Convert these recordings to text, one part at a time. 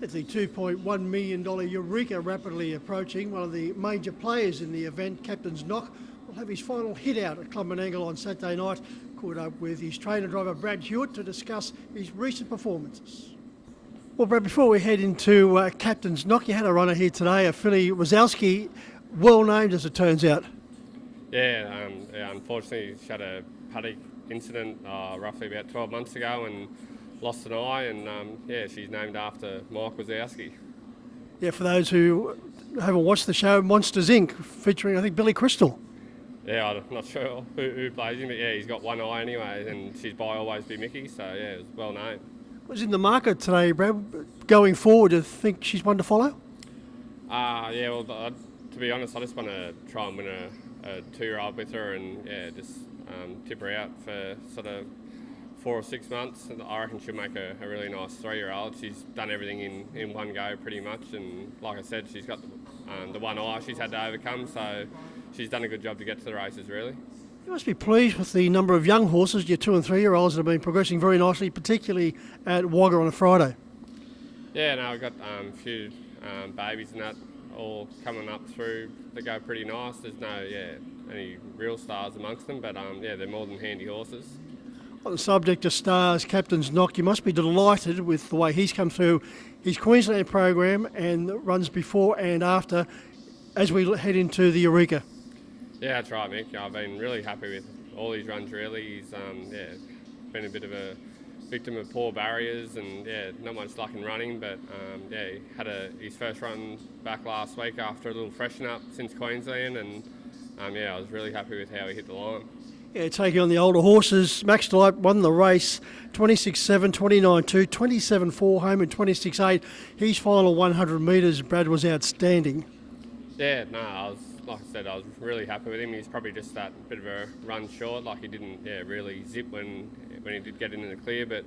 It's the $2.1 million Eureka rapidly approaching. One of the major players in the event, Captain's Knock, will have his final hit out at Club Menangle on Saturday night. Caught up with his trainer driver Brad Hewitt to discuss his recent performances. Well, Brad, before we head into Captain's Knock, you had a runner here today, a filly Wazowski, well named as it turns out. Yeah, unfortunately she had a paddock incident roughly about 12 months ago and lost an eye, and she's named after Mike Wazowski. Yeah, for those who haven't watched the show, Monsters Inc., featuring I think Billy Crystal. Yeah, I'm not sure who plays him, but yeah, he's got one eye anyway, and she's by Always Be Mickey, so yeah, it was well known. Was in the market today, Brad. Going forward, do you think she's one to follow? To be honest, I just want to try and win a 2-year-old with her, and just tip her out for sort of 4 or 6 months. And I reckon she'll make a really nice 3-year-old. She's done everything in one go pretty much, and like I said, she's got the one eye she's had to overcome, so she's done a good job to get to the races, really. You must be pleased with the number of young horses, your 2 and 3-year-olds, that have been progressing very nicely, particularly at Wagga on a Friday. Yeah, no, I've got a few babies and that all coming up through that go pretty nice. There's no any real stars amongst them, but they're more than handy horses. On the subject of stars, Captain's Knock, you must be delighted with the way he's come through his Queensland program and runs before and after as we head into the Eureka. Yeah, that's right, Mick. I've been really happy with all his runs, really. He's been a bit of a victim of poor barriers and not much luck in running, but he had his first run back last week after a little freshen up since Queensland, and I was really happy with how he hit the line. Yeah, taking on the older horses, Max Delight won the race 26-7, 29-2, 27-4 home and 26-8. His final 100 metres, Brad, was outstanding. Yeah, no, like I said, I was really happy with him. He's probably just that bit of a run short, like he didn't really zip when he did get into the clear, but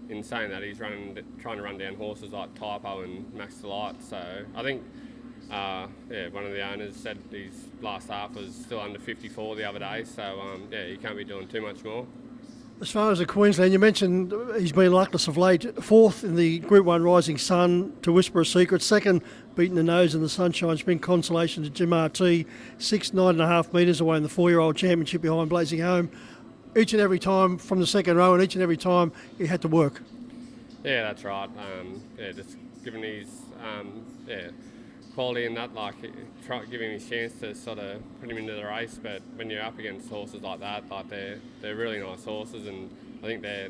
in saying that, he's trying to run down horses like Typo and Max Delight, so I think one of the owners said his last half was still under 54 the other day, so he can't be doing too much more. As far as the Queensland, you mentioned he's been luckless of late. Fourth in the Group 1 Rising Sun to Whisper a Secret. Second, beating the nose in the Sunshine Spring Consolation to Jim RT. 9.5 metres away in the 4-year-old championship behind Blazing Home. Each and every time from the second row, and each and every time he had to work. Yeah, that's right. Just giving his quality in that, giving him his chance to sort of put him into the race. But when you're up against horses like that, they're really nice horses, and I think they're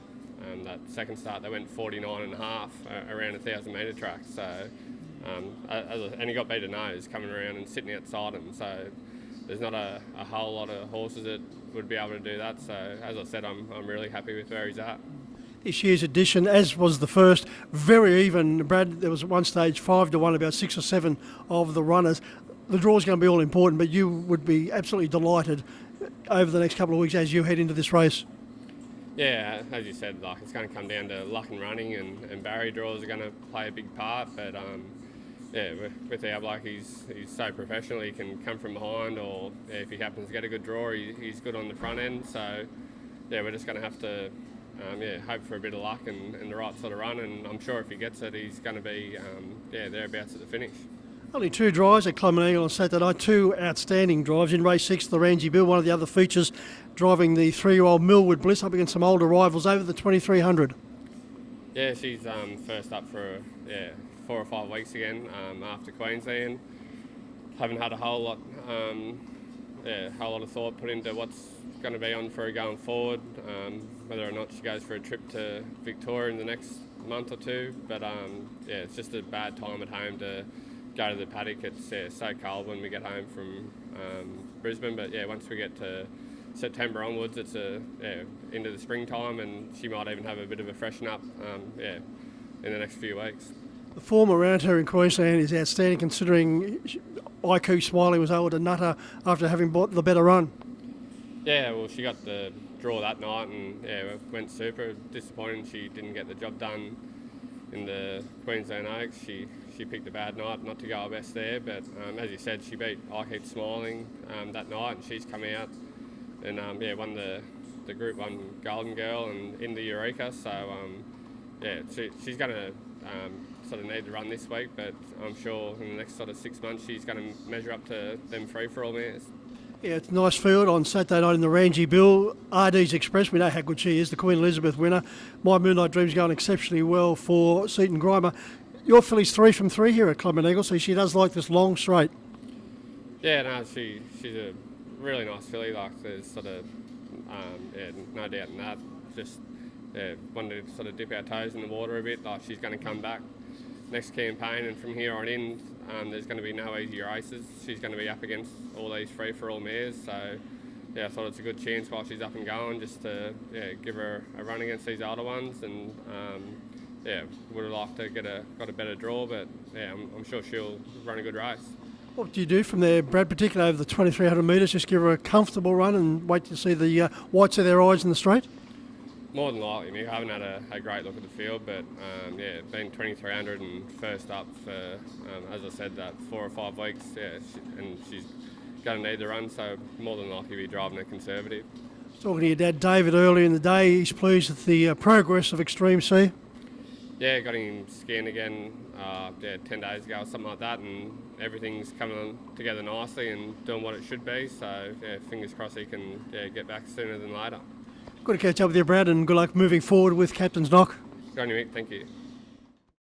that second start they went 49.5 around a 1,000-metre track. So and he got beat a nose coming around and sitting outside him. So there's not a whole lot of horses that would be able to do that. So as I said, I'm really happy with where he's at. This year's edition, as was the first, very even. Brad, there was at one stage 5-1, about 6 or 7 of the runners. The draw's going to be all important, but you would be absolutely delighted over the next couple of weeks as you head into this race. Yeah, as you said, it's going to come down to luck and running, and barrier draws are going to play a big part. But with our bloke, he's so professional. He can come from behind, or if he happens to get a good draw, he's good on the front end. So we're just going to have to hope for a bit of luck and the right sort of run, and I'm sure if he gets it, he's going to be thereabouts at the finish. Only 2 drives at Club Menangle on Saturday night, 2 outstanding drives. In race 6, the Rangy Bill, one of the other features, driving the 3-year-old Millwood Bliss up against some older rivals over the 2300. Yeah, she's first up for 4 or 5 weeks again after Queensland. Haven't had a whole lot of thought put into what's going to be on for her going forward, whether or not she goes for a trip to Victoria in the next month or 2. But it's just a bad time at home to go to the paddock. It's so cold when we get home from Brisbane, but once we get to September onwards, it's into the springtime, and she might even have a bit of a freshen up in the next few weeks. The form around her in Queensland is outstanding, considering IQ Smiley was able to nut her after having bought the better run. Yeah, well, she got the draw that night and went super. Disappointing she didn't get the job done in the Queensland Oaks. She picked a bad night not to go her best there, but as you said, she beat I Keep Smiling that night, and she's come out and won the Group 1 Golden Girl and in the Eureka. So she's going to sort of need to run this week, but I'm sure in the next sort of 6 months she's going to measure up to them free-for-all mares. Yeah, it's a nice field on Saturday night in the Rangi Bill. RD's Express, we know how good she is, the Queen Elizabeth winner. My Moonlight Dream's going exceptionally well for Seaton Grimer. Your filly's 3 from 3 here at Club and Eagle, so she does like this long straight. Yeah, no, she's a really nice filly. Like, there's sort of no doubt in that. Just wanted to sort of dip our toes in the water a bit. Like, she's going to come back next campaign, and from here on in, there's going to be no easy races. She's going to be up against all these free-for-all mares, so yeah, I thought it's a good chance while she's up and going just to give her a run against these older ones, and would have liked to got a better draw, but yeah, I'm sure she'll run a good race. What do you do from there, Brad, particularly over the 2,300 metres? Just give her a comfortable run and wait to see the whites of their eyes in the straight? More than likely, we haven't had a great look at the field, but been 2,300 and first up for, as I said, that 4 or 5 weeks, and she's going to need the run, so more than likely be driving a conservative. Talking to your dad, David, earlier in the day, he's pleased with the progress of Extreme C. Yeah, got him scanned again 10 days ago or something like that, and everything's coming together nicely and doing what it should be, so fingers crossed he can get back sooner than later. Good to catch up with you, Brad, and good luck moving forward with Captain's Knock. Good on you, Mick. Thank you.